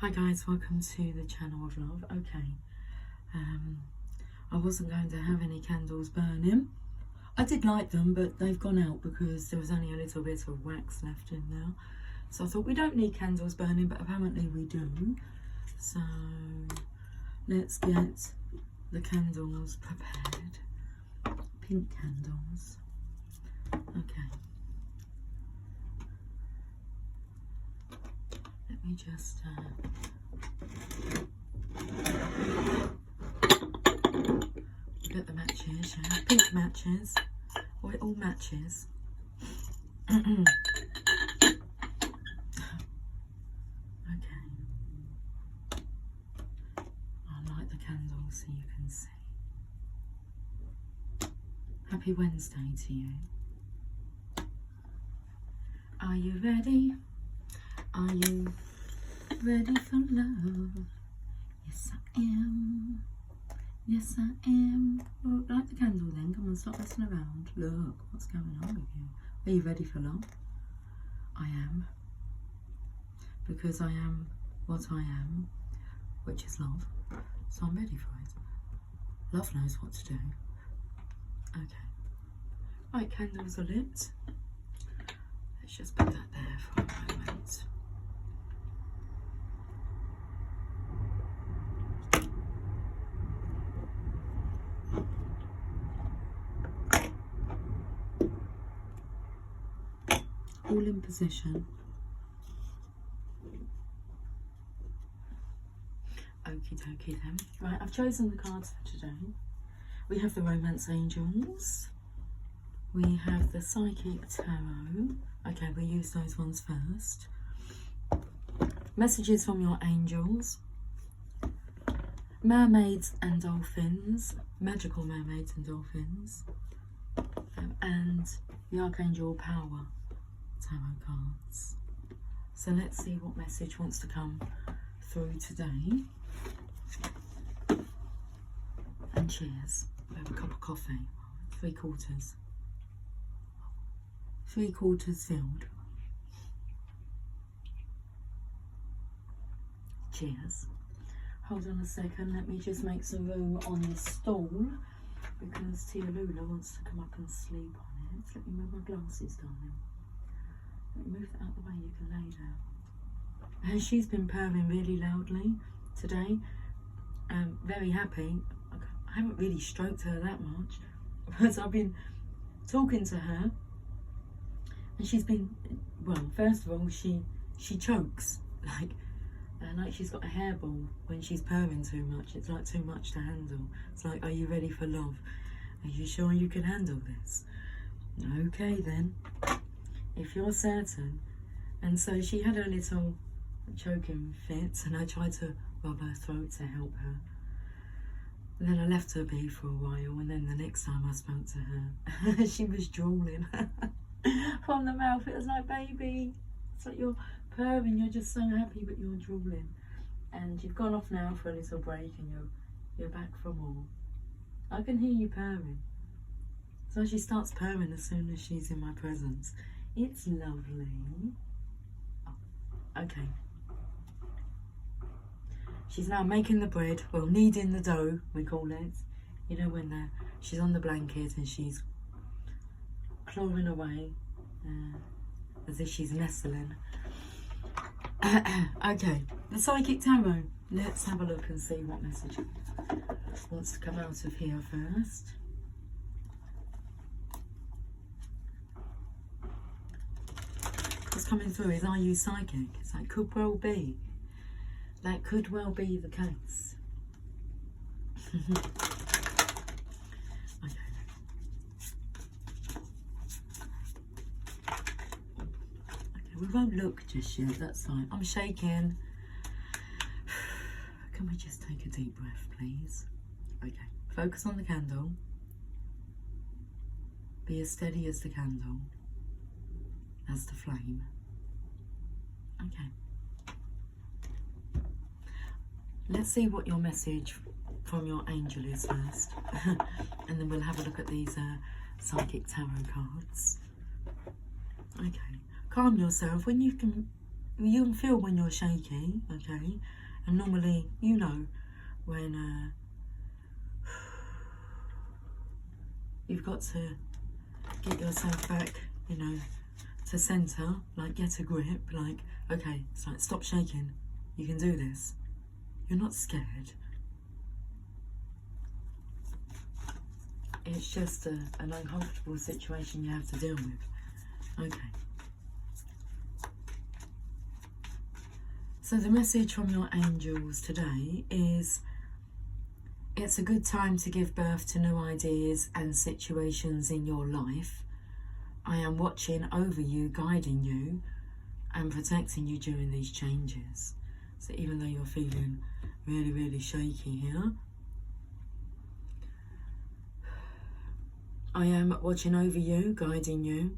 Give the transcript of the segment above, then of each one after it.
Hi guys, welcome to the channel of love. Okay, I wasn't going to have any candles burning. I did light them, but they've gone out because there was only a little bit of wax left in there. So I thought we don't need candles burning, but apparently we do. So let's get the candles prepared. Pink candles. Okay. Let me just get the matches, yeah. Pink matches. Oh, it all matches. Okay. I'll light the candles so you can see. Happy Wednesday to you. Are you ready? Are you ready for love? Yes, I am. Yes, I am. Well, light the candle then. Come on, stop messing around. Look, what's going on with you? Are you ready for love? I am. Because I am what I am, which is love. So I'm ready for it. Love knows what to do. Okay. Right, candles are lit. Let's just put that there for a moment. All in position. Okie dokie then. Right, I've chosen the cards for today. We have the Romance Angels. We have the Psychic Tarot. Okay, we'll use those ones first. Messages from your angels. Mermaids and dolphins. Magical mermaids and dolphins. And the Archangel Power tarot cards. So let's see what message wants to come through today. And cheers. We have a cup of coffee. 3/4. 3/4 filled. Cheers. Hold on a second, let me just make some room on this stool because Tia Lula wants to come up and sleep on it. Let me move my glasses, darling. Let me move that out of the way, you can lay there. And she's been purring really loudly today. Very happy. I haven't really stroked her that much, but I've been talking to her and she's been, well, first of all, she chokes, like she's got a hairball when she's purring too much. It's like too much to handle. It's like, are you ready for love? Are you sure you can handle this? Okay then, if you're certain. And so she had a little choking fit and I tried to rub her throat to help her. And then I left her be for a while, and then the next time I spoke to her, she was drooling from the mouth. It was like, baby, it's like you're purring, you're just so happy, but you're drooling. And you've gone off now for a little break, and you're back for more. I can hear you purring. So she starts purring as soon as she's in my presence. It's lovely. Oh, okay. She's now making the bread, well, kneading the dough, we call it. You know, when she's on the blanket and she's clawing away as if she's nestling. Okay, the Psychic Tarot. Let's have a look and see what message wants to come out of here first. What's coming through is, are you psychic? It's like, could well be. That could well be the case. Okay. Okay, we won't look just yet, that's fine. I'm shaking. Can we just take a deep breath, please? Okay, focus on the candle. Be as steady as the candle, as the flame. Okay. Let's see what your message from your angel is first. And then we'll have a look at these Psychic Tarot cards. Okay. Calm yourself. When you can you'll feel when you're shaky, okay? And normally, you know, when you've got to get yourself back, you know, to centre, like get a grip, like, okay, it's like, stop shaking, you can do this. You're not scared. It's just an uncomfortable situation you have to deal with. Okay. So the message from your angels today is, it's a good time to give birth to new ideas and situations in your life. I am watching over you, guiding you and protecting you during these changes. So even though you're feeling really, really shaky here, I am watching over you, guiding you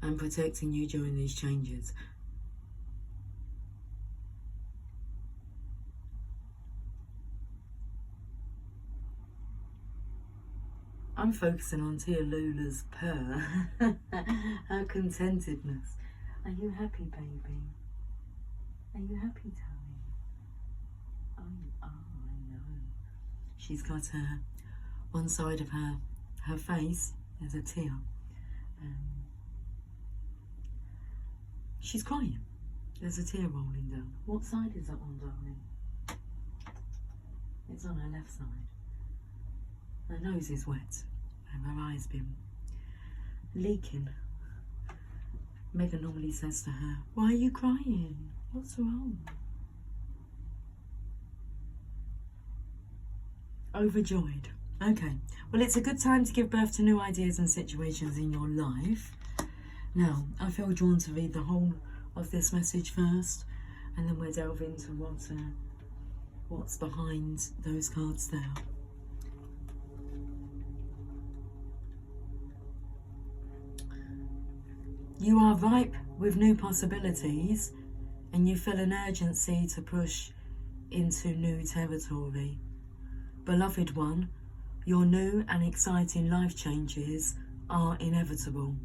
and protecting you during these changes. I'm focusing on Tia Lula's purr, her contentedness. Are you happy, baby? Are you happy, Tommy? Oh, you are, I know. She's got one side of her face is a tear. She's crying. There's a tear rolling down. What side is that on, darling? It's on her left side. Her nose is wet and her eye's been leaking. Megan normally says to her, why are you crying? What's wrong? Overjoyed. Okay, well, it's a good time to give birth to new ideas and situations in your life. Now, I feel drawn to read the whole of this message first, and then we'll delve into what's behind those cards there. You are ripe with new possibilities, and you feel an urgency to push into new territory. Beloved one, your new and exciting life changes are inevitable.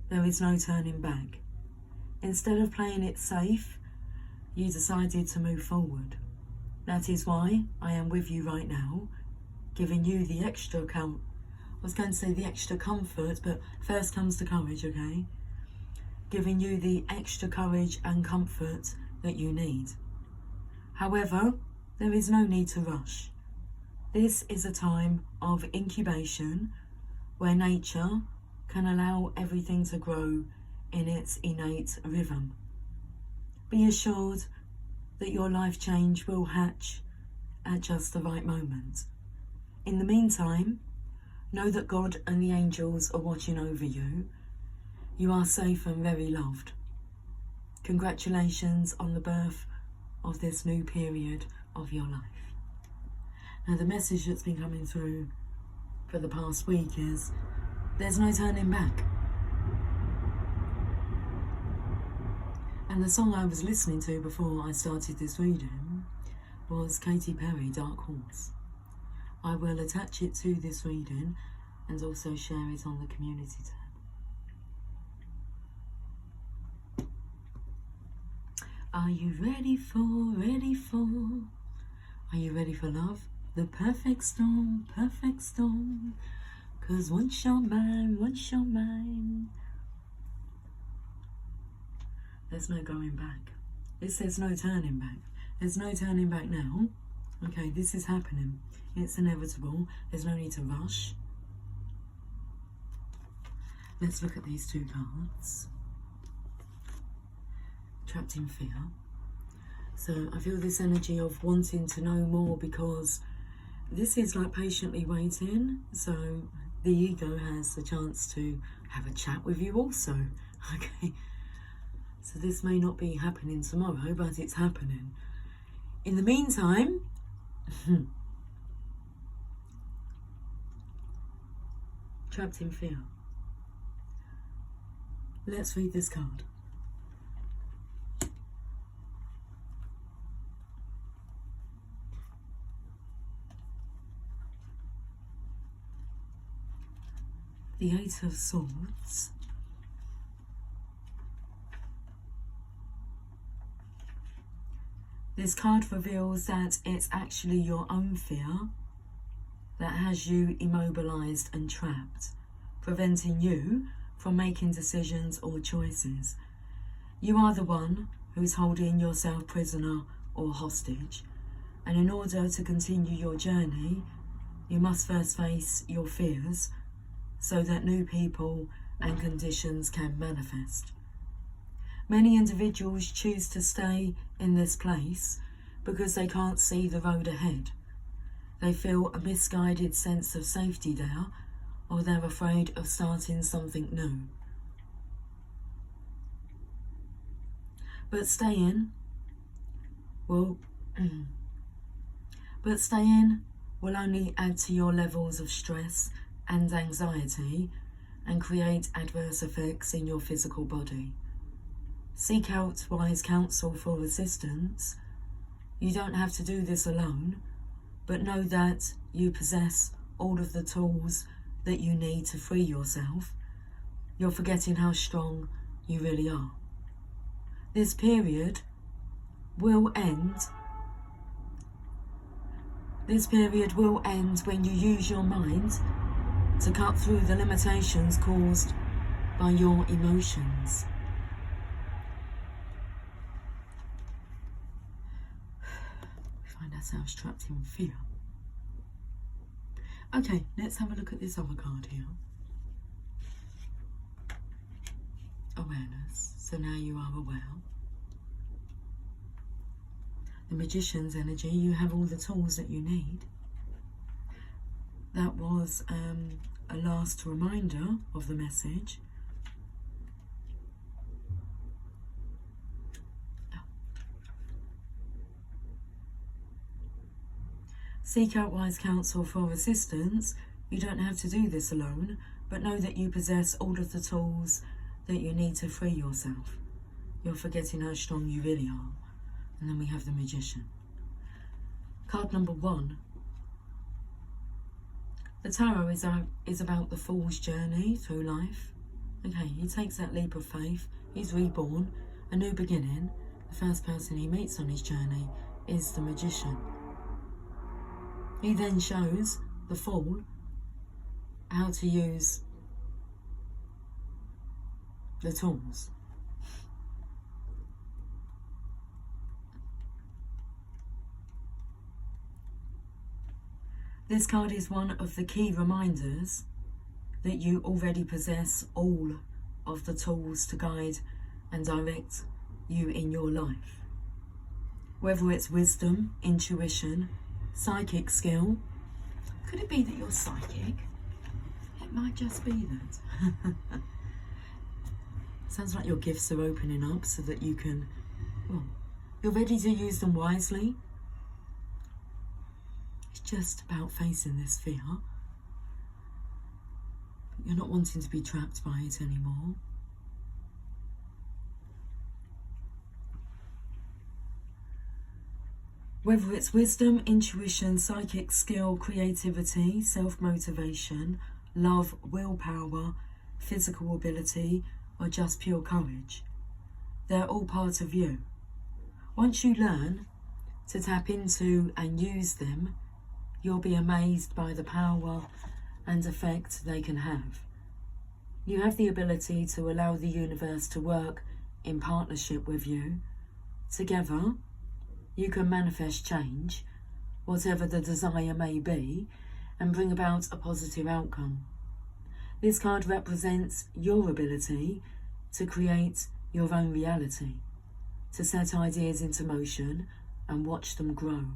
There is no turning back. Instead of playing it safe, you decided to move forward. That is why I am with you right now, giving you the extra I was going to say the extra comfort, but first comes the courage, okay? Giving you the extra courage and comfort that you need. However, there is no need to rush. This is a time of incubation where nature can allow everything to grow in its innate rhythm. Be assured that your life change will hatch at just the right moment. In the meantime, know that God and the angels are watching over you. You are safe and very loved. Congratulations on the birth of this new period of your life. Now, the message that's been coming through for the past week is, there's no turning back. And the song I was listening to before I started this reading was Katy Perry, Dark Horse. I will attach it to this reading and also share it on the community tab. Are you ready for, are you ready for love? The perfect storm, 'cause once you're mine, there's no going back. It says no turning back. There's no turning back now. Okay, this is happening. It's inevitable. There's no need to rush. Let's look at these two cards. Trapped in fear. So I feel this energy of wanting to know more, because this is like patiently waiting. So the ego has the chance to have a chat with you also. Okay. So this may not be happening tomorrow, but it's happening. In the meantime, trapped in fear. Let's read this card. The Eight of Swords. This card reveals that it's actually your own fear that has you immobilized and trapped, preventing you from making decisions or choices. You are the one who's holding yourself prisoner or hostage, and in order to continue your journey, you must first face your fears so that new people and conditions can manifest. Many individuals choose to stay in this place because they can't see the road ahead. They feel a misguided sense of safety there, or they're afraid of starting something new. But staying will only add to your levels of stress and anxiety and create adverse effects in your physical body. Seek out wise counsel for assistance. You don't have to do this alone, but know that you possess all of the tools that you need to free yourself. You're forgetting how strong you really are. This period will end. This period will end when you use your mind to cut through the limitations caused by your emotions. We find ourselves trapped in fear. Okay, let's have a look at this other card here. Awareness. So now you are aware. The Magician's energy, you have all the tools that you need. That was a last reminder of the message. Seek out wise counsel for assistance. You don't have to do this alone, but know that you possess all of the tools that you need to free yourself. You're forgetting how strong you really are. And then we have the Magician. Card number 1. The Tarot is about the Fool's journey through life. Okay, he takes that leap of faith. He's reborn, a new beginning. The first person he meets on his journey is the Magician. He then shows the Fool how to use the tools. This card is one of the key reminders that you already possess all of the tools to guide and direct you in your life. Whether it's wisdom, intuition, psychic skill. Could it be that you're psychic? It might just be that. Sounds like your gifts are opening up so that you can, well, you're ready to use them wisely. It's just about facing this fear. You're not wanting to be trapped by it anymore. Whether it's wisdom, intuition, psychic skill, creativity, self-motivation, love, willpower, physical ability, or just pure courage, they're all part of you. Once you learn to tap into and use them, you'll be amazed by the power and effect they can have. You have the ability to allow the universe to work in partnership with you. Together, you can manifest change, whatever the desire may be, and bring about a positive outcome. This card represents your ability to create your own reality, to set ideas into motion and watch them grow.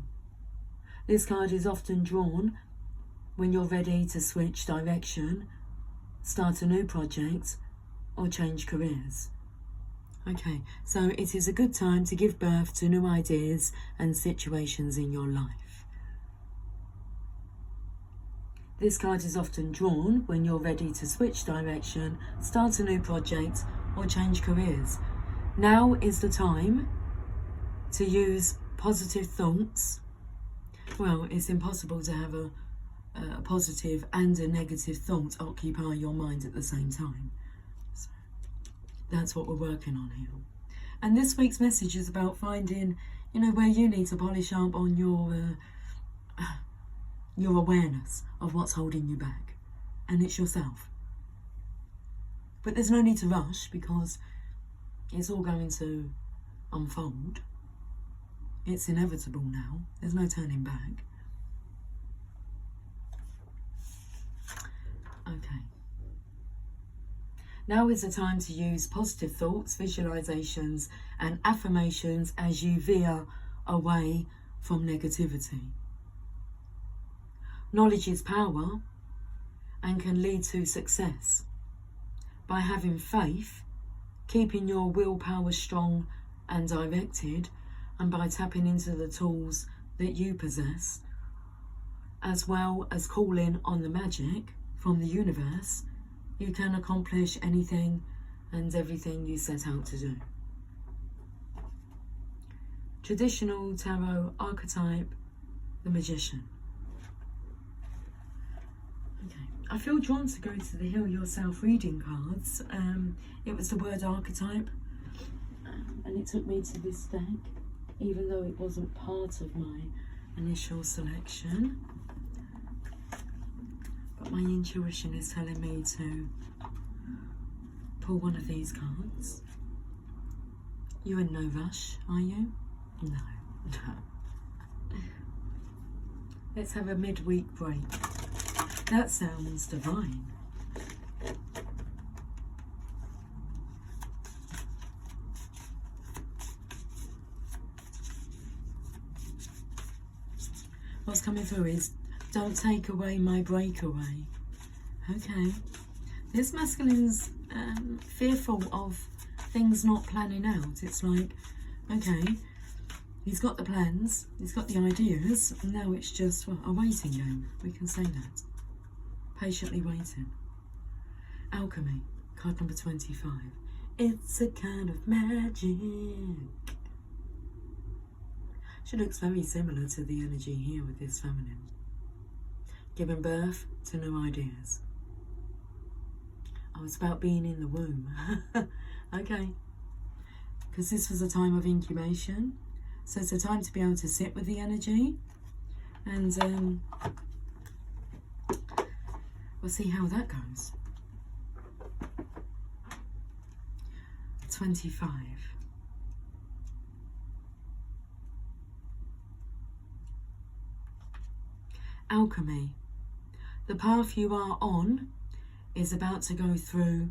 This card is often drawn when you're ready to switch direction, start a new project, or change careers. Okay, so it is a good time to give birth to new ideas and situations in your life. This card is often drawn when you're ready to switch direction, start a new project, or change careers. Now is the time to use positive thoughts. Well, it's impossible to have a positive and a negative thought occupy your mind at the same time. That's what we're working on here. And this week's message is about finding, You know, where you need to polish up on your awareness of what's holding you back, and it's yourself. But there's no need to rush, because it's all going to unfold. It's inevitable now. There's no turning back. Okay. Now is the time to use positive thoughts, visualizations, and affirmations as you veer away from negativity. Knowledge is power and can lead to success. By having faith, keeping your willpower strong and directed, and by tapping into the tools that you possess, as well as calling on the magic from the universe, you can accomplish anything and everything you set out to do. Traditional tarot archetype, the Magician. Okay, I feel drawn to go to the Heal Yourself reading cards. It was the word archetype, and it took me to this deck, even though it wasn't part of my initial selection. But my intuition is telling me to pull one of these cards. You're in no rush, are you? No. Let's have a midweek break. That sounds divine. What's coming through is, don't take away my breakaway. Okay. This masculine's fearful of things not planning out. It's like, okay, he's got the plans, he's got the ideas, and now it's just, well, a waiting game. We can say that. Patiently waiting. Alchemy, card number 25. It's a kind of magic. She looks very similar to the energy here with this feminine. Giving birth to new ideas. Oh, it's about being in the womb. Okay. Because this was a time of incubation. So it's a time to be able to sit with the energy. And we'll see how that goes. 25. Alchemy. The path you are on is about to go through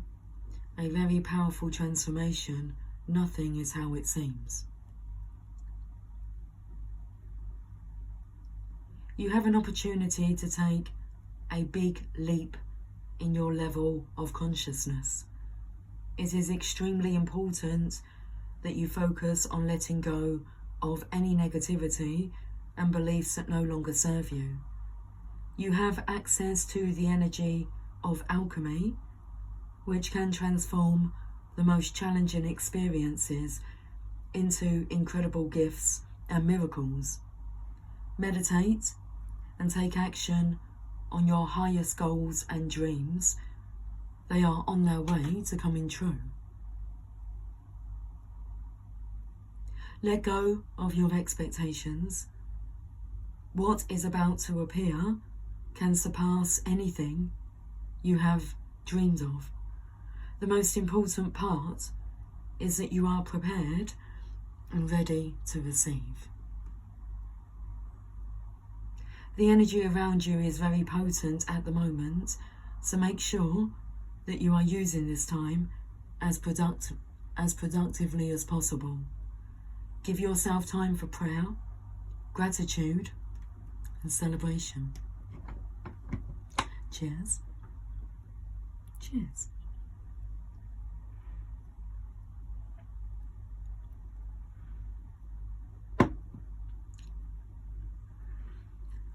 a very powerful transformation. Nothing is how it seems. You have an opportunity to take a big leap in your level of consciousness. It is extremely important that you focus on letting go of any negativity and beliefs that no longer serve you. You have access to the energy of alchemy, which can transform the most challenging experiences into incredible gifts and miracles. Meditate and take action on your highest goals and dreams. They are on their way to coming true. Let go of your expectations. What is about to appear can surpass anything you have dreamed of. The most important part is that you are prepared and ready to receive. The energy around you is very potent at the moment, so make sure that you are using this time as productively as possible. Give yourself time for prayer, gratitude, and celebration. Cheers. Cheers.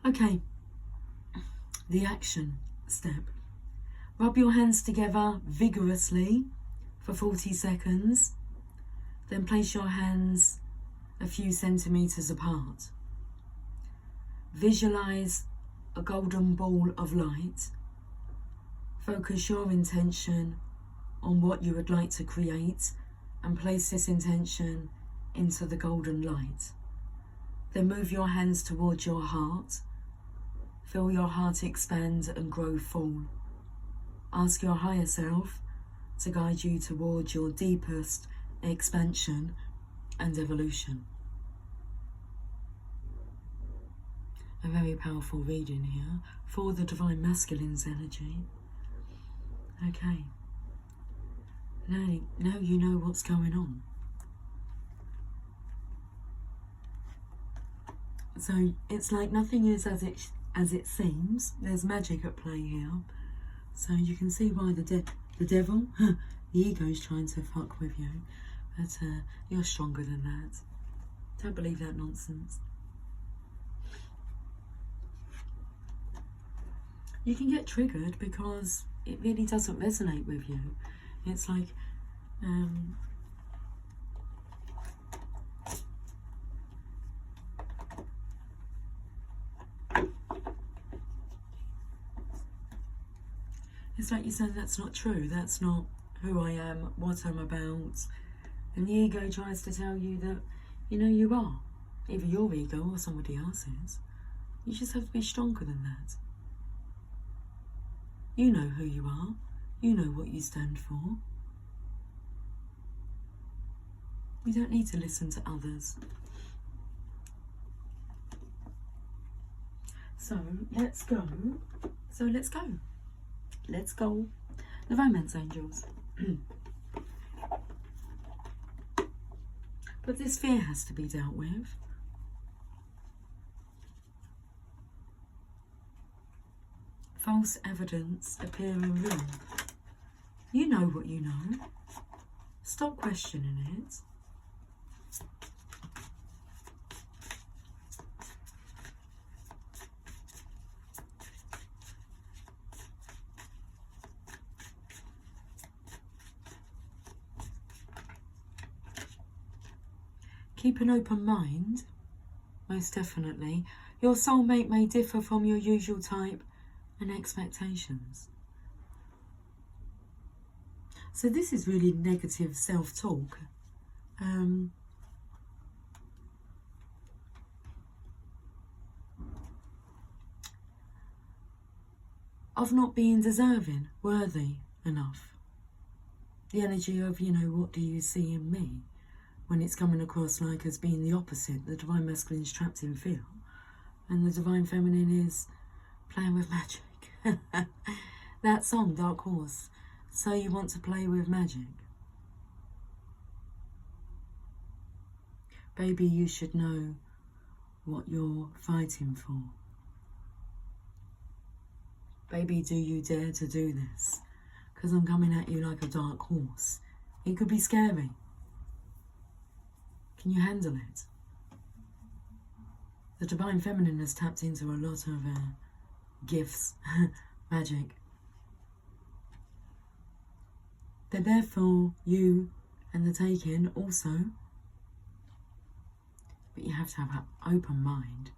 Okay, the action step. Rub your hands together vigorously for 40 seconds. Then place your hands a few centimeters apart. Visualize a golden ball of light. Focus your intention on what you would like to create and place this intention into the golden light. Then move your hands towards your heart. Feel your heart expand and grow full. Ask your higher self to guide you towards your deepest expansion and evolution. A very powerful reading here for the Divine Masculine's energy. Okay. Now you know what's going on. So it's like nothing is as it seems. There's magic at play here. So you can see why the devil, the ego's trying to fuck with you. But you're stronger than that. Don't believe that nonsense. You can get triggered because it really doesn't resonate with you. It's like, it's like you're saying that's not true, that's not who I am, what I'm about. And the ego tries to tell you that, you know, you are. Either your ego or somebody else's. You just have to be stronger than that. You know who you are. You know what you stand for. You don't need to listen to others. So let's go. Let's go. The Romance Angels. But this fear has to be dealt with. False evidence appearing real. You know what you know. Stop questioning it. Keep an open mind, most definitely. Your soulmate may differ from your usual type and expectations. So this is really negative self-talk. Of not being deserving, worthy enough. The energy of, you know, what do you see in me? When it's coming across like as being the opposite. The Divine Masculine is trapped in fear. And the Divine Feminine is playing with magic. That song, Dark Horse. So you want to play with magic. Baby, you should know what you're fighting for. Baby, do you dare to do this? Because I'm coming at you like a dark horse. It could be scary. Can you handle it? The Divine Feminine has tapped into a lot of gifts, magic. They're there for you and the taking also. But you have to have an open mind.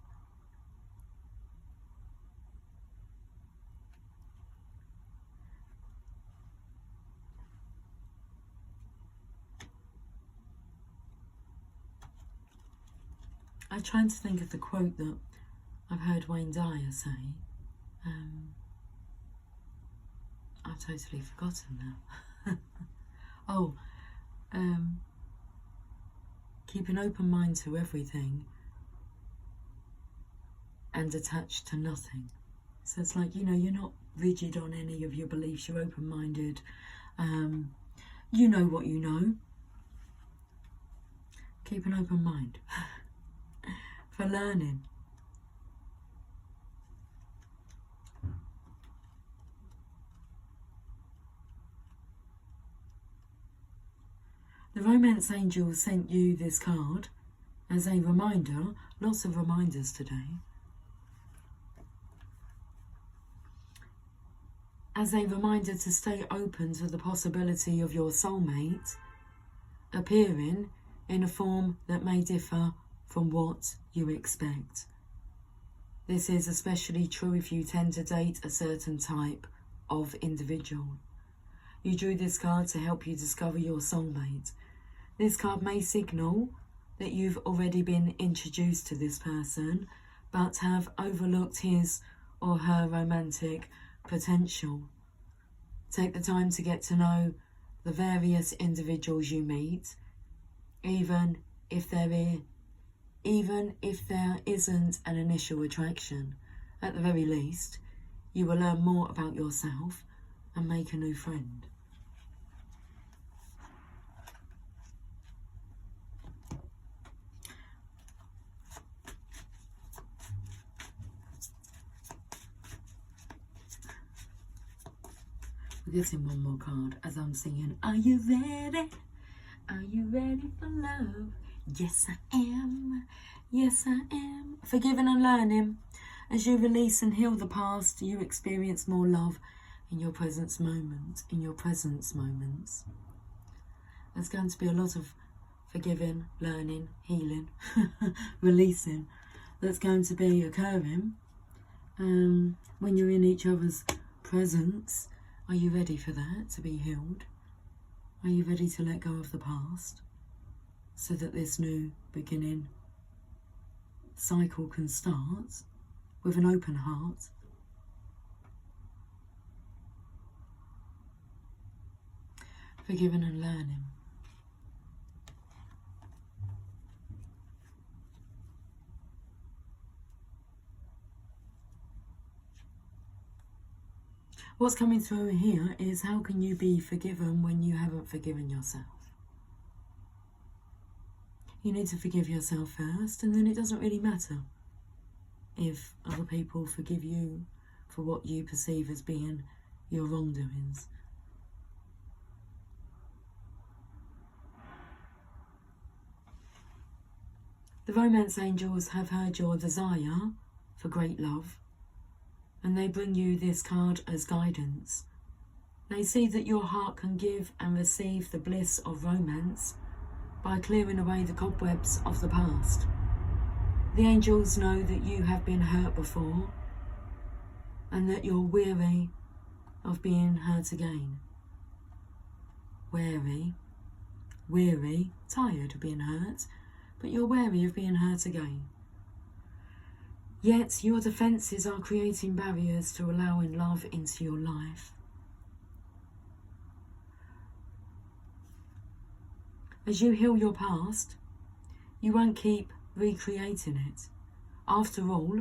I'm trying to think of the quote that I've heard Wayne Dyer say. I've totally forgotten now. Keep an open mind to everything and attached to nothing. So it's like, you know, you're not rigid on any of your beliefs, you're open-minded. You know what you know. Keep an open mind for learning. The Romance Angel sent you this card as a reminder, lots of reminders today, as a reminder to stay open to the possibility of your soulmate appearing in a form that may differ from what you expect. This is especially true if you tend to date a certain type of individual. You drew this card to help you discover your soulmate. This card may signal that you've already been introduced to this person, but have overlooked his or her romantic potential. Take the time to get to know the various individuals you meet, even if there isn't an initial attraction. At the very least, you will learn more about yourself and make a new friend. We're getting one more card as I'm singing, are you ready? Are you ready for love? Yes, I am. Yes, I am. Forgiving and learning. As you release and heal the past, you experience more love in your present moments. There's going to be a lot of forgiving, learning, healing, releasing that's going to be occurring. When you're in each other's presence, are you ready for that, to be healed? Are you ready to let go of the past so that this new beginning cycle can start with an open heart? Forgiving and learning. What's coming through here is, how can you be forgiven when you haven't forgiven yourself? You need to forgive yourself first, and then it doesn't really matter if other people forgive you for what you perceive as being your wrongdoings. The romance angels have heard your desire for great love, and they bring you this card as guidance. They see that your heart can give and receive the bliss of romance by clearing away the cobwebs of the past. The angels know that you have been hurt before and that you're weary of being hurt again. Weary, tired of being hurt, but you're wary of being hurt again. Yet your defences are creating barriers to allowing love into your life. As you heal your past, you won't keep recreating it. After all,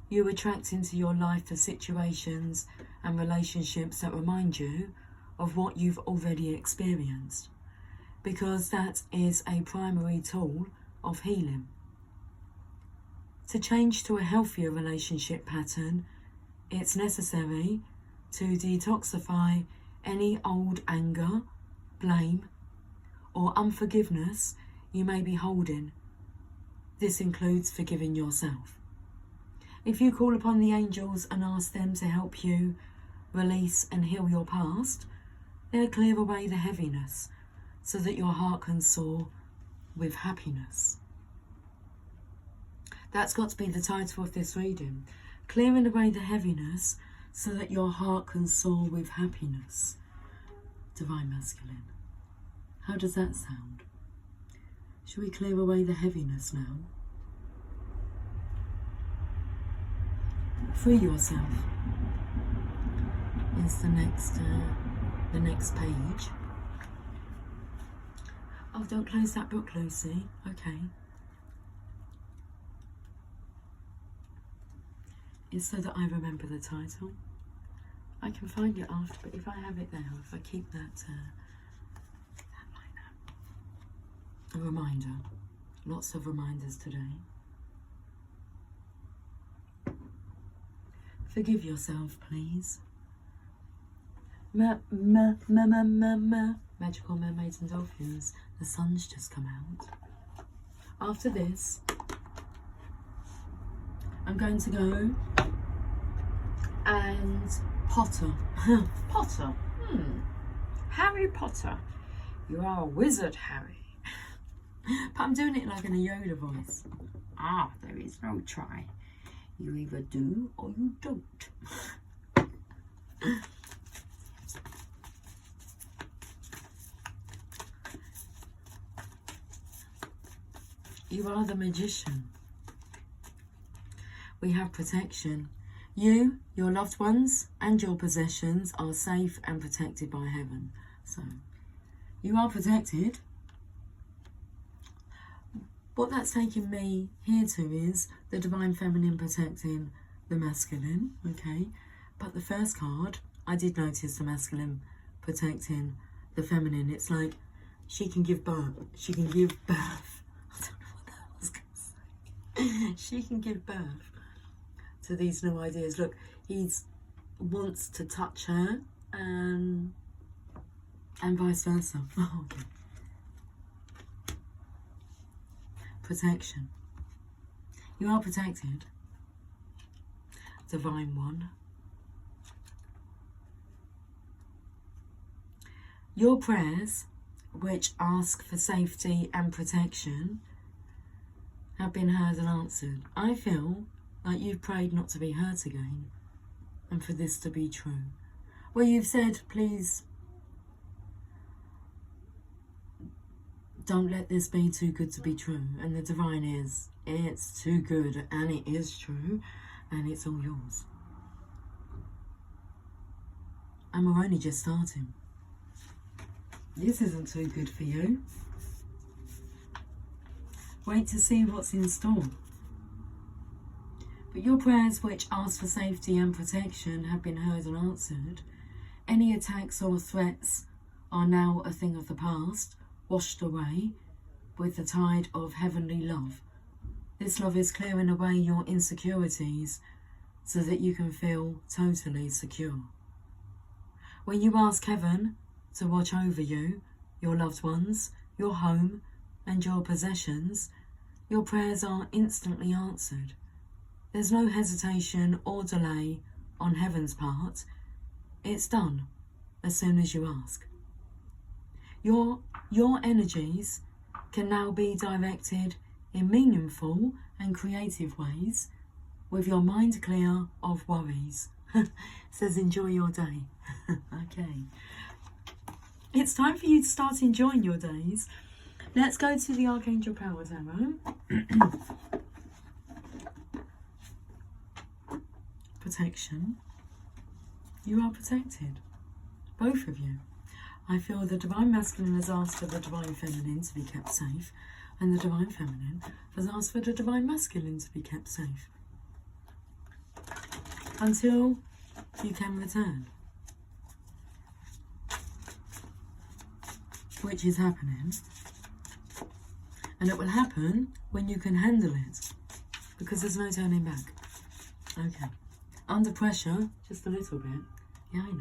you attract into your life the situations and relationships that remind you of what you've already experienced, because that is a primary tool of healing. To change to a healthier relationship pattern, it's necessary to detoxify any old anger, blame, or unforgiveness you may be holding. This includes forgiving yourself. If you call upon the angels and ask them to help you release and heal your past, they'll clear away the heaviness so that your heart can soar with happiness. That's got to be the title of this reading. Clearing away the heaviness so that your heart can soar with happiness. Divine Masculine. How does that sound? Shall we clear away the heaviness now? Free yourself is the next page. Oh, don't close that book, Lucy. Okay. It's so that I remember the title. I can find it after, but if I have it there, if I keep that like that. A reminder. Lots of reminders today. Forgive yourself, please. Magical mermaids and dolphins. The sun's just come out. After this, I'm going to go and Potter. Potter. Harry Potter. You are a wizard, Harry. But I'm doing it like in a Yoda voice. Ah, there is no try. You either do or you don't. You are the magician. We have protection. You, your loved ones, and your possessions are safe and protected by heaven. So, you are protected. What that's taking me here to is the divine feminine protecting the masculine, okay? But the first card, I did notice the masculine protecting the feminine. It's like she can give birth. She can give birth. I don't know what that was going to say. She can give birth to these new ideas. Look, he wants to touch her and vice versa. Oh, okay. Protection. You are protected. Divine One. Your prayers, which ask for safety and protection, have been heard and answered. I feel like you've prayed not to be hurt again and for this to be true. Where you've said, please, don't let this be too good to be true. And the divine is, it's too good and it is true and it's all yours. And we're only just starting. This isn't too good for you. Wait to see what's in store. But your prayers, which ask for safety and protection, have been heard and answered. Any attacks or threats are now a thing of the past, washed away with the tide of heavenly love. This love is clearing away your insecurities so that you can feel totally secure. When you ask heaven to watch over you, your loved ones, your home, and your possessions, your prayers are instantly answered. There's no hesitation or delay on heaven's part. It's done as soon as you ask. Your energies can now be directed in meaningful and creative ways with your mind clear of worries. Says enjoy your day. Okay. It's time for you to start enjoying your days. Let's go to the Archangel Power Tarot. Protection. You are protected. Both of you. I feel the divine masculine has asked for the divine feminine to be kept safe, and the divine feminine has asked for the divine masculine to be kept safe. Until you can return. Which is happening. And it will happen when you can handle it. Because there's no turning back. Okay. Under pressure, just a little bit. Yeah, I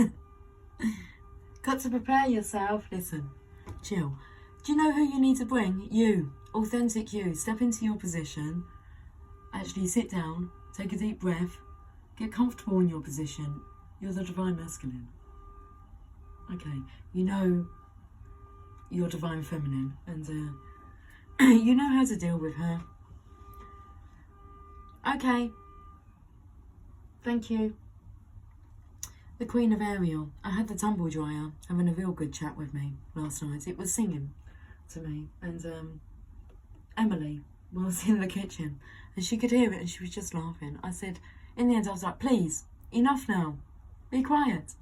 know. Got to prepare yourself. Listen, chill. Do you know who you need to bring? You. Authentic you. Step into your position. Actually sit down. Take a deep breath. Get comfortable in your position. You're the divine masculine. Okay. You know your divine feminine. And you know how to deal with her. Okay. Thank you. The Queen of Ariel. I had the tumble dryer having a real good chat with me last night. It was singing to me, and Emily was in the kitchen and she could hear it and she was just laughing. I said, in the end I was like, please, enough now, be quiet.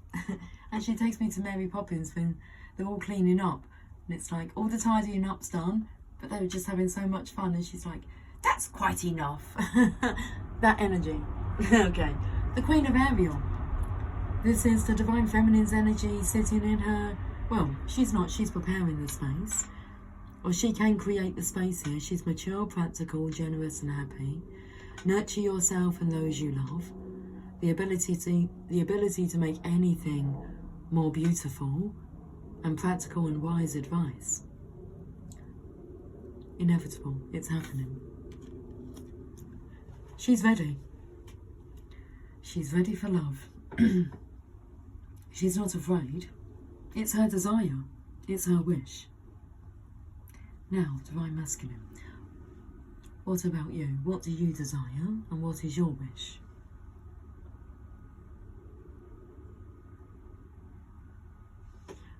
And she takes me to Mary Poppins when they're all cleaning up and it's like all the tidying up's done, but they were just having so much fun, and she's like, that's quite enough. That energy. Okay. The Queen of Ariel. This is the divine feminine's energy sitting in her. Well, she's not. She's preparing the space. Or she can create the space here. She's mature, practical, generous and happy. Nurture yourself and those you love. The ability to make anything more beautiful, and practical and wise advice. Inevitable. It's happening. She's ready. She's ready for love. She's not afraid. It's her desire. It's her wish. Now, divine masculine. What about you? What do you desire and what is your wish?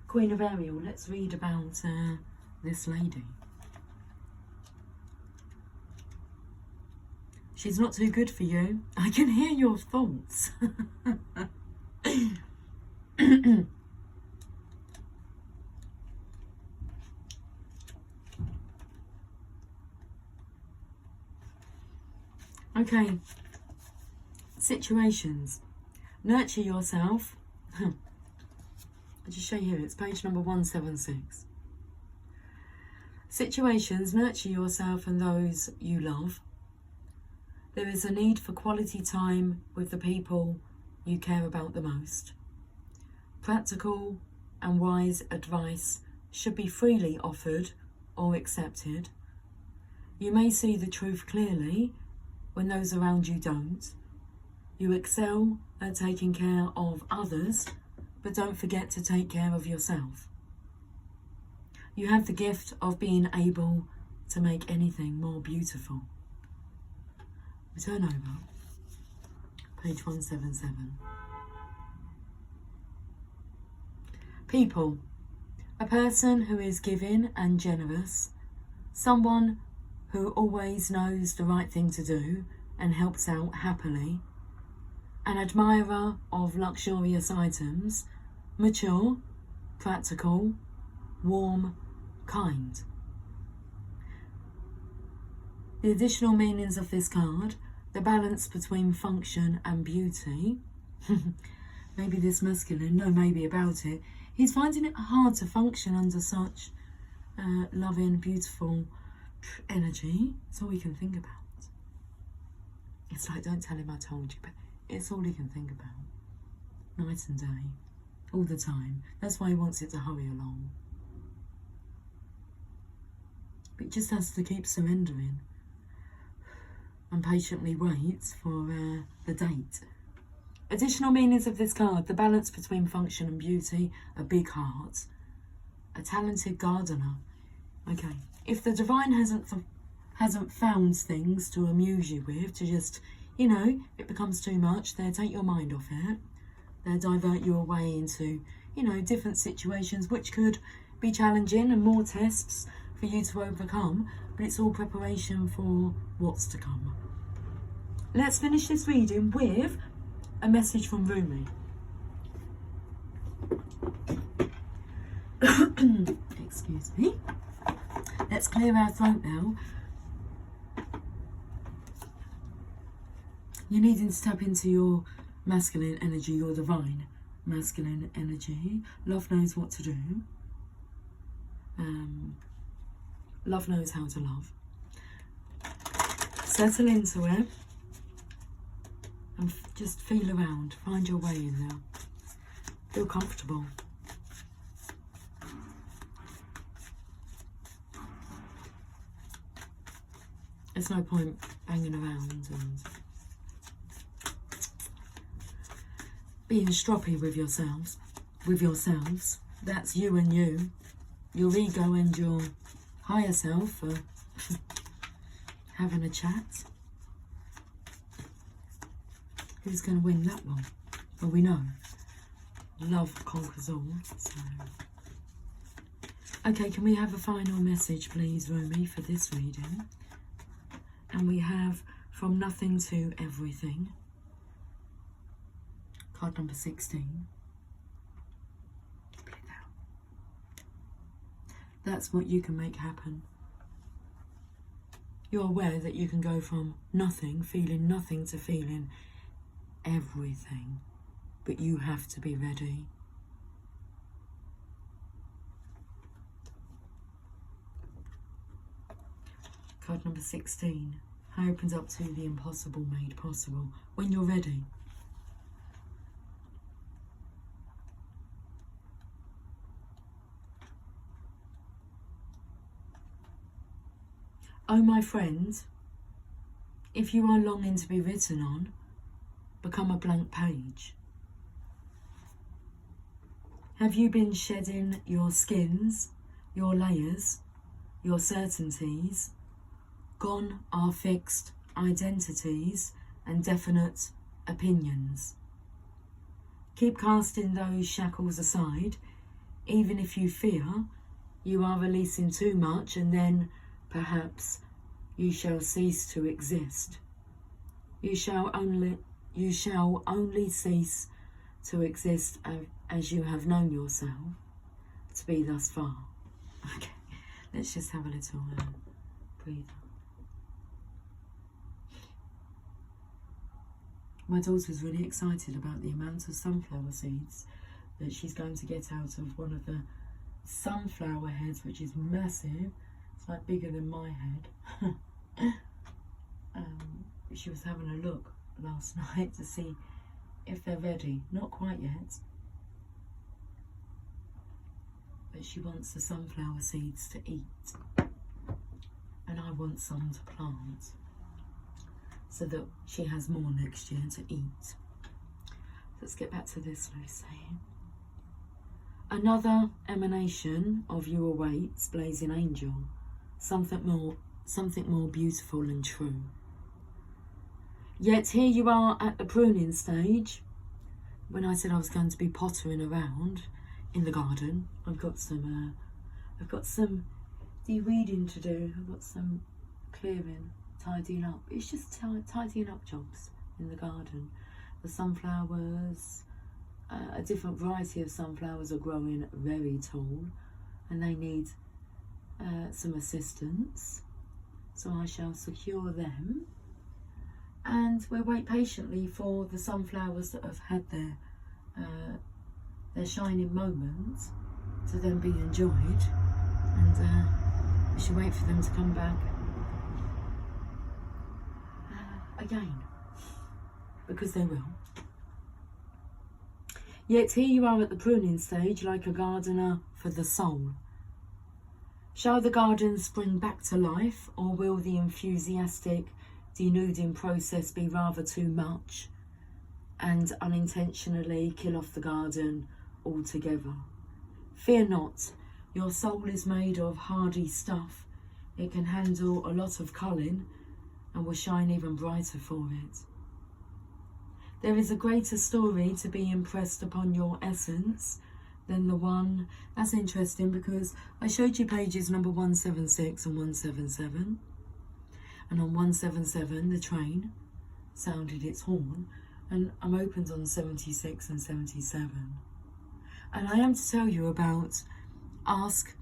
Queen of Ariel, let's read about this lady. She's not too good for you. I can hear your thoughts. Okay. Situations. Nurture yourself. I'll just show you here. It's page number 176. Situations. Nurture yourself and those you love. There is a need for quality time with the people you care about the most. Practical and wise advice should be freely offered or accepted. You may see the truth clearly when those around you don't. You excel at taking care of others, but don't forget to take care of yourself. You have the gift of being able to make anything more beautiful. We turn over, page 177. People. A person who is giving and generous, someone who always knows the right thing to do and helps out happily, an admirer of luxurious items, mature, practical, warm, kind. The additional meanings of this card: the balance between function and beauty. Maybe this masculine, no maybe about it. He's finding it hard to function under such loving, beautiful energy. It's all he can think about. It's like, don't tell him I told you, but it's all he can think about. Night and day, all the time. That's why he wants it to hurry along. But he just has to keep surrendering and patiently waits for the date. Additional meanings of this card: the balance between function and beauty, a big heart, a talented gardener. Okay, if the divine hasn't found things to amuse you with, to just, you know, it becomes too much, they'll take your mind off it. They'll divert you away into, you know, different situations which could be challenging and more tests for you to overcome, but it's all preparation for what's to come. Let's finish this reading with a message from Rumi. Excuse me. Let's clear our throat now. You're needing to tap into your masculine energy, your divine masculine energy. Love knows what to do. Love knows how to love. Settle into it and just feel around. Find your way in there. Feel comfortable. There's no point banging around and being stroppy with yourselves. That's you and you. Your ego and your higher self are having a chat. Who's going to win that one? Well, we know love conquers all. So, okay, can we have a final message, please, Rumi, for this reading? And we have From Nothing to Everything. Card number 16. That's what you can make happen. You're aware that you can go from nothing, feeling nothing, to feeling everything. But you have to be ready. Card number 16. Opens up to the impossible made possible. When you're ready. Oh, my friend, if you are longing to be written on, become a blank page. Have you been shedding your skins, your layers, your certainties? Gone are fixed identities and definite opinions. Keep casting those shackles aside, even if you fear you are releasing too much, and then perhaps you shall cease to exist. You shall only cease to exist as you have known yourself to be thus far. Okay, let's just have a little breather. My daughter's really excited about the amount of sunflower seeds that she's going to get out of one of the sunflower heads, which is massive. It's like bigger than my head. She was having a look last night to see if they're ready. Not quite yet. But she wants the sunflower seeds to eat. And I want some to plant, so that she has more next year to eat. Let's get back to this, Lucy. Another emanation of you awaits, blazing angel. Something more beautiful and true. Yet here you are at the pruning stage. When I said I was going to be pottering around in the garden, I've got some de-weeding to do. I've got some clearing, tidying up. It's just tidying up jobs in the garden. The sunflowers, a different variety of sunflowers are growing very tall, and they need some assistance. So I shall secure them, and we'll wait patiently for the sunflowers that have had their shining moment to then be enjoyed, and we should wait for them to come back again, because they will. Yet here you are at the pruning stage, like a gardener for the soul. Shall the garden spring back to life, or will the enthusiastic denuding process be rather too much and unintentionally kill off the garden altogether? Fear not, your soul is made of hardy stuff. It can handle a lot of culling and will shine even brighter for it. There is a greater story to be impressed upon your essence than the one. That's interesting, because I showed you pages number 176 and 177, and on 177 the train sounded its horn, and I'm opened on 76 and 77, and I am to tell you about ask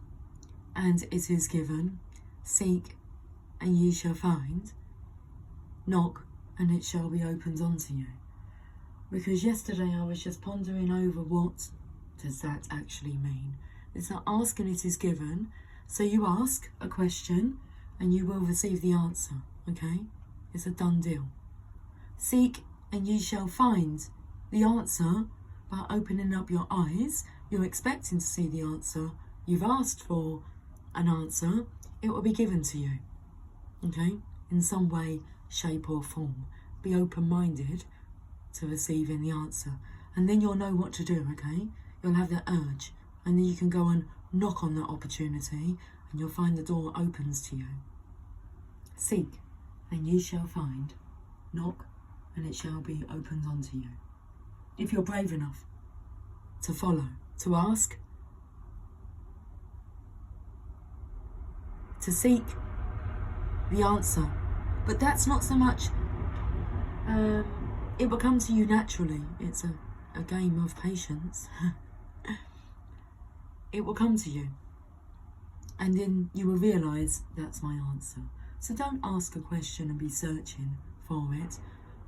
and it is given, seek and ye shall find, knock and it shall be opened unto you. Because yesterday I was just pondering over what does that actually mean. It's not ask and it is given. So you ask a question and you will receive the answer, okay? It's a done deal. Seek and ye shall find the answer by opening up your eyes. You're expecting to see the answer. You've asked for an answer. It will be given to you, okay? In some way, shape or form. Be open-minded to receiving the answer, and then you'll know what to do, okay? You'll have that urge, and then you can go and knock on that opportunity, and you'll find the door opens to you. Seek, and you shall find. Knock, and it shall be opened unto you. If you're brave enough to follow, to ask, to seek the answer. But that's not so much, it will come to you naturally. It's a game of patience. It will come to you, and then you will realise that's my answer. So don't ask a question and be searching for it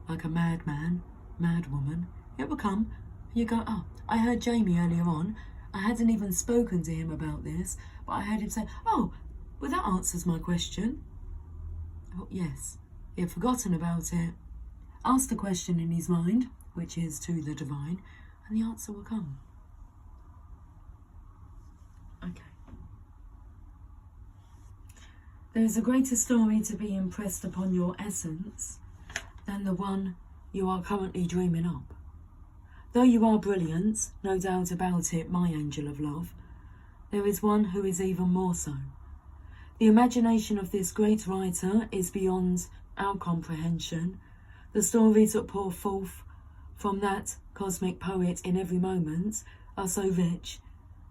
like a madman, madwoman. It will come. You go, oh, I heard Jamie earlier on. I hadn't even spoken to him about this, but I heard him say, oh, well, that answers my question. Oh, yes, he had forgotten about it. Ask the question in his mind, which is to the divine, and the answer will come. Okay. There is a greater story to be impressed upon your essence than the one you are currently dreaming up. Though you are brilliant, no doubt about it, my angel of love, there is one who is even more so. The imagination of this great writer is beyond our comprehension. The stories that pour forth from that cosmic poet in every moment are so rich,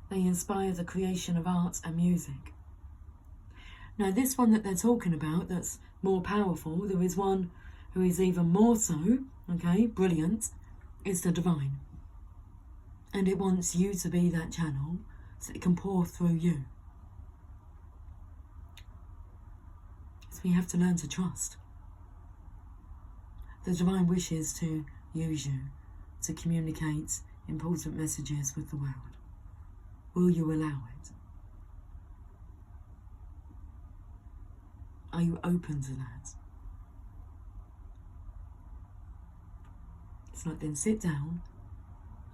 they inspire the creation of art and music. Now this one that they're talking about that's more powerful, there is one who is even more so, okay, brilliant, is the divine. And it wants you to be that channel so it can pour through you. So we have to learn to trust. The divine wishes to use you to communicate important messages with the world. Will you allow it? Are you open to that? It's like, then sit down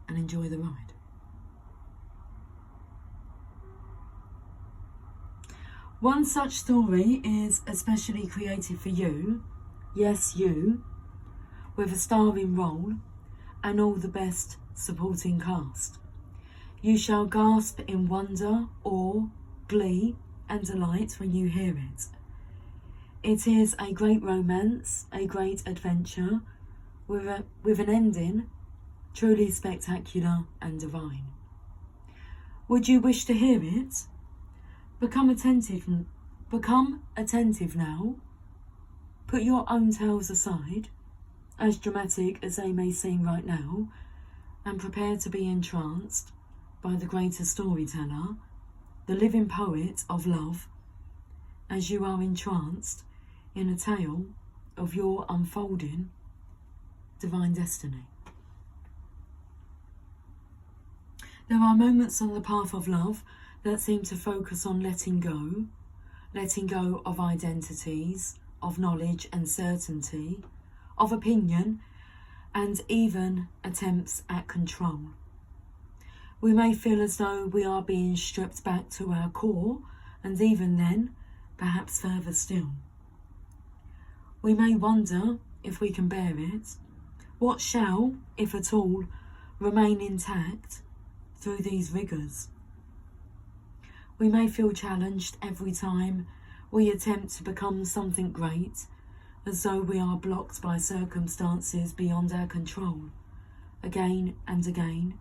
and enjoy the ride. One such story is especially created for you, yes you, with a starring role and all the best supporting cast. You shall gasp in wonder, awe, glee and delight when you hear it. It is a great romance, a great adventure, with an ending truly spectacular and divine. Would you wish to hear it? Become attentive now. Put your own tales aside, as dramatic as they may seem right now, and prepare to be entranced by the greater storyteller, the living poet of love, as you are entranced in a tale of your unfolding divine destiny. There are moments on the path of love that seem to focus on letting go of identities, of knowledge and certainty, of opinion, and even attempts at control. We may feel as though we are being stripped back to our core, and even then, perhaps further still. We may wonder if we can bear it. What shall, if at all, remain intact through these rigours? We may feel challenged every time we attempt to become something great, as though we are blocked by circumstances beyond our control. Again and again,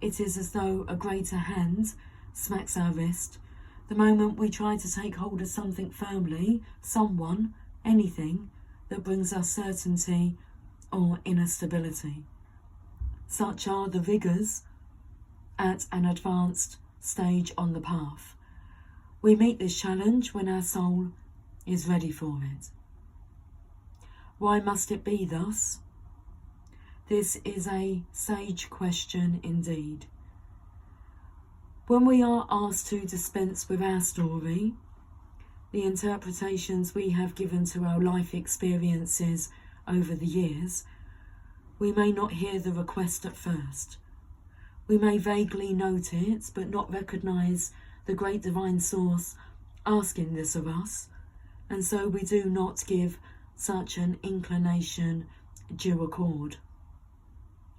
it is as though a greater hand smacks our wrist the moment we try to take hold of something firmly, someone, anything that brings us certainty or inner stability. Such are the rigours at an advanced stage on the path. We meet this challenge when our soul is ready for it. Why must it be thus? This is a sage question indeed. When we are asked to dispense with our story, the interpretations we have given to our life experiences over the years, we may not hear the request at first. We may vaguely note it, but not recognise the great divine source asking this of us, and so we do not give such an inclination due accord.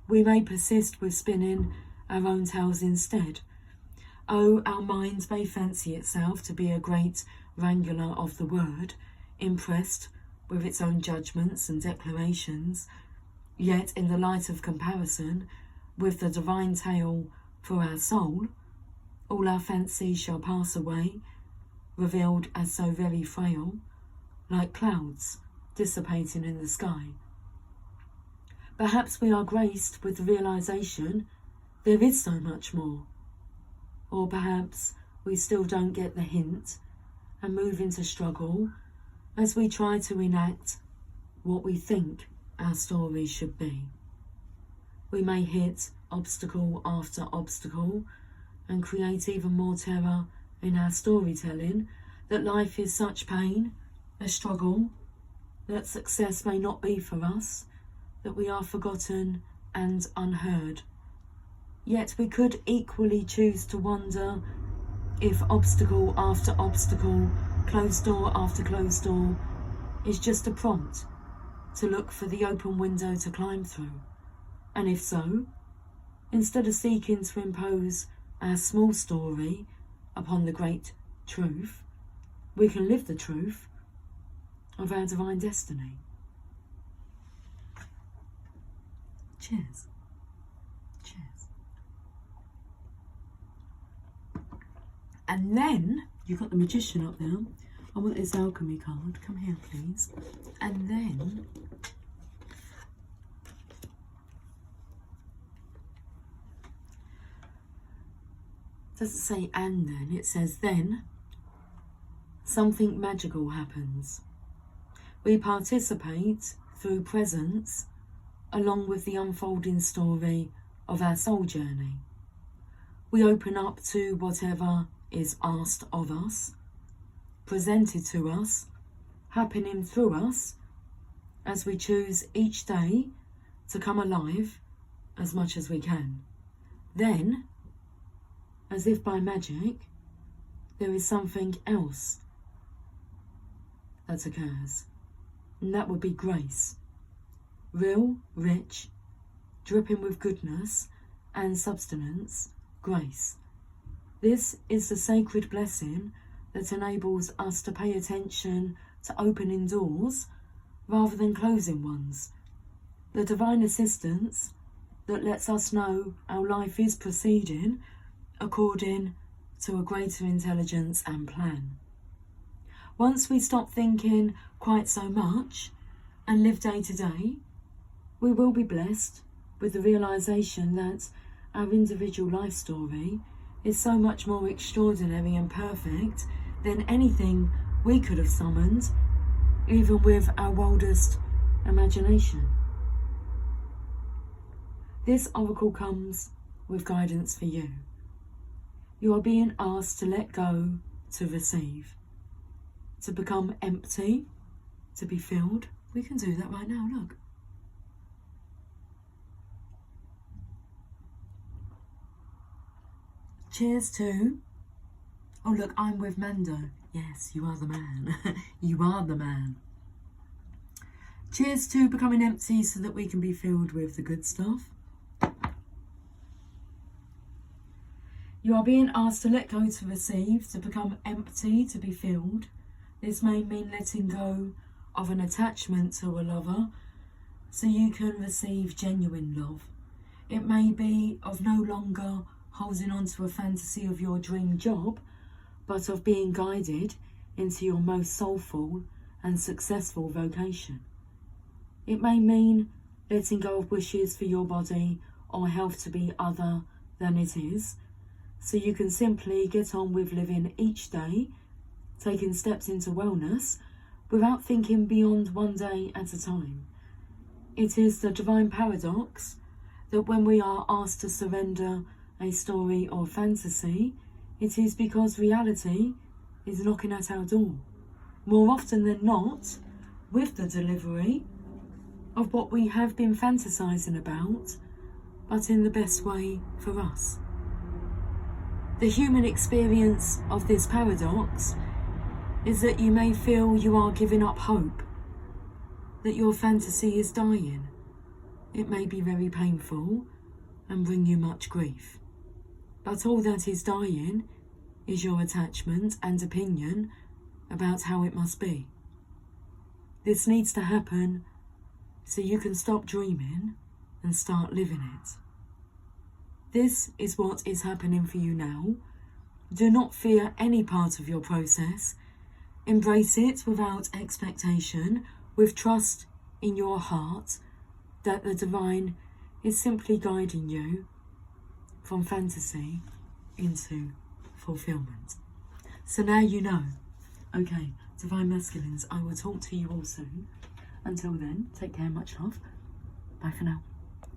We may persist with spinning our own tales instead. Oh, our mind may fancy itself to be a great wrangler of the word, impressed with its own judgments and declarations, yet in the light of comparison with the divine tale for our soul, all our fancies shall pass away, revealed as so very frail, like clouds dissipating in the sky. Perhaps we are graced with the realisation there is so much more, or perhaps we still don't get the hint and move into struggle as we try to enact what we think our story should be. We may hit obstacle after obstacle and create even more terror in our storytelling, that life is such pain, a struggle, that success may not be for us, that we are forgotten and unheard. Yet we could equally choose to wonder if obstacle after obstacle, closed door after closed door, is just a prompt to look for the open window to climb through. And if so, instead of seeking to impose our small story upon the great truth, we can live the truth of our divine destiny. Cheers. Cheers. And then you've got the magician up there. I want this alchemy card. Come here, please. And then it doesn't say and then, it says then something magical happens. We participate through presence along with the unfolding story of our soul journey. We open up to whatever is asked of us, presented to us, happening through us, as we choose each day to come alive as much as we can. Then, as if by magic, there is something else that occurs, and that would be grace. Real, rich, dripping with goodness and substance, grace. This is the sacred blessing that enables us to pay attention to opening doors rather than closing ones. The divine assistance that lets us know our life is proceeding according to a greater intelligence and plan. Once we stop thinking quite so much and live day to day, we will be blessed with the realisation that our individual life story is so much more extraordinary and perfect than anything we could have summoned, even with our wildest imagination. This oracle comes with guidance for you. You are being asked to let go, to receive, to become empty, to be filled. We can do that right now, look. Cheers to... Oh look, I'm with Mando. Yes, you are the man. You are the man. Cheers to becoming empty so that we can be filled with the good stuff. You are being asked to let go, to receive, to become empty, to be filled. This may mean letting go of an attachment to a lover so you can receive genuine love. It may be of no longer holding on to a fantasy of your dream job, but of being guided into your most soulful and successful vocation. It may mean letting go of wishes for your body or health to be other than it is, so you can simply get on with living each day, taking steps into wellness without thinking beyond one day at a time. It is the divine paradox that when we are asked to surrender a story or fantasy, it is because reality is knocking at our door, more often than not, with the delivery of what we have been fantasizing about, but in the best way for us. The human experience of this paradox is that you may feel you are giving up hope, that your fantasy is dying. It may be very painful and bring you much grief. But all that is dying is your attachment and opinion about how it must be. This needs to happen so you can stop dreaming and start living it. This is what is happening for you now. Do not fear any part of your process. Embrace it without expectation, with trust in your heart that the divine is simply guiding you from fantasy into fulfillment. So now you know. Okay, divine masculines, I will talk to you all soon. Until then, take care, much love. Bye for now.